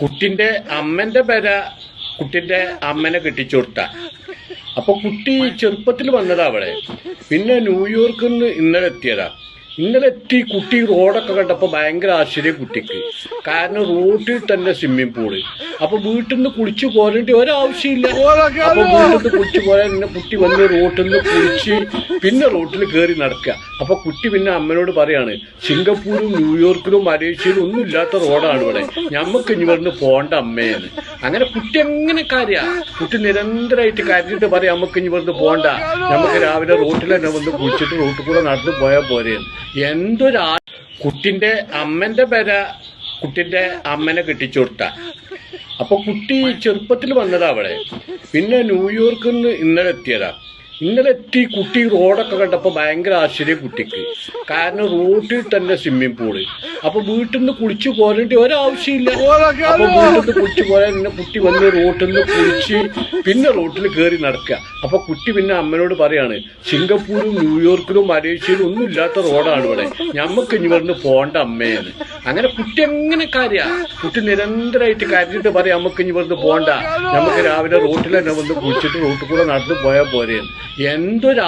കുട്ടിന്റെ അമ്മന്റെ പേര കുട്ടിന്റെ അമ്മനെ കെട്ടിച്ചുകൊടുത്ത. അപ്പൊ കുട്ടി ചെറുപ്പത്തിൽ വന്നതാ അവിടെ. പിന്നെ ന്യൂയോർക്കിൽ നിന്ന് ഇന്നലെ എത്തിയതാ. ഇന്നലെ എത്തി കുട്ടി റോഡൊക്കെ കണ്ടപ്പോ ഭയങ്കര ആശ്ചര്യം കുട്ടിക്ക്. കാരണം റോഡിൽ തന്നെ സ്വിമ്മിംഗ് പൂള്. അപ്പൊ വീട്ടിൽ നിന്ന് കുളിച്ചു പോരേണ്ട ഒരാവശ്യമില്ല. അപ്പൊ വീട്ടിൽ നിന്ന് കുളിച്ചു പോരാൻ പിന്നെ കുട്ടി വന്ന് റോട്ടിൽ നിന്ന് കുളിച്ച് പിന്നെ റോട്ടിൽ കയറി നടക്കുക. അപ്പൊ കുട്ടി പിന്നെ അമ്മനോട് പറയാണ്, സിംഗപ്പൂരും ന്യൂയോർക്കിലും മലേഷ്യയിലും ഒന്നും ഇല്ലാത്ത റോഡാണ് ഇവിടെ, ഞമ്മക്ക് ഇനി ഇവിടുന്ന് പോണ്ട അമ്മേന്ന്. അങ്ങനെ കുട്ടി എങ്ങനെ കാര്യ കുട്ടി നിരന്തരമായിട്ട് കരഞ്ഞിട്ട് പറയാം, നമുക്ക് ഇനി ഇവിടുന്ന് പോണ്ട, നമുക്ക് രാവിലെ റോട്ടിൽ തന്നെ വന്ന് കുളിച്ചിട്ട് റോട്ടിൽ കൂടെ നടന്നു പോയാൽ പോരെയെന്ന്. കുട്ടിന്റെ അമ്മന്റെ പേര കുട്ടിന്റെ അമ്മനെ കെട്ടിച്ചുകൊടുത്ത. അപ്പൊ കുട്ടി ചെറുപ്പത്തിൽ വന്നതാ അവിടെ. പിന്നെ ന്യൂയോർക്കിൽ നിന്ന് ഇന്നലെ എത്തിയതാ. ഇന്നലെ എത്തി കുട്ടി റോഡൊക്കെ കണ്ടപ്പോ ഭയങ്കര ആശ്ചര്യം കുട്ടിക്ക്. കാരണം റോഡിൽ തന്നെ സ്വിമ്മിംഗ് പൂള്. അപ്പൊ വീട്ടിൽ നിന്ന് കുളിച്ചു പോരേണ്ട ഒരാവശ്യമില്ല. അപ്പൊ വീട്ടിൽ നിന്ന് കുളിച്ചു പോരാൻ പിന്നെ കുട്ടി വന്ന് റോട്ടിൽ നിന്ന് കുളിച്ച് പിന്നെ റോട്ടിൽ കയറി നടക്കുക. അപ്പൊ കുട്ടി പിന്നെ അമ്മനോട് പറയാണ്, സിംഗപ്പൂരും ന്യൂയോർക്കിലും മലേഷ്യയിലും ഒന്നും ഇല്ലാത്ത റോഡാണ് ഇവിടെ, ഞമ്മക്ക് ഇനി ഇവിടുന്ന് പോണ്ട അമ്മേന്ന്. അങ്ങനെ കുട്ടി എങ്ങനെ കാര്യ കുട്ടി നിരന്തരമായിട്ട് കരഞ്ഞിട്ട് പറയാം, നമുക്ക് ഇനി ഇവിടുന്ന് പോണ്ട, നമുക്ക് രാവിലെ റോട്ടിൽ തന്നെ വന്ന് കുളിച്ചിട്ട് റോട്ടിൽ കൂടെ നടന്നു പോയാൽ പോരെയെന്ന്. എന്തൊരു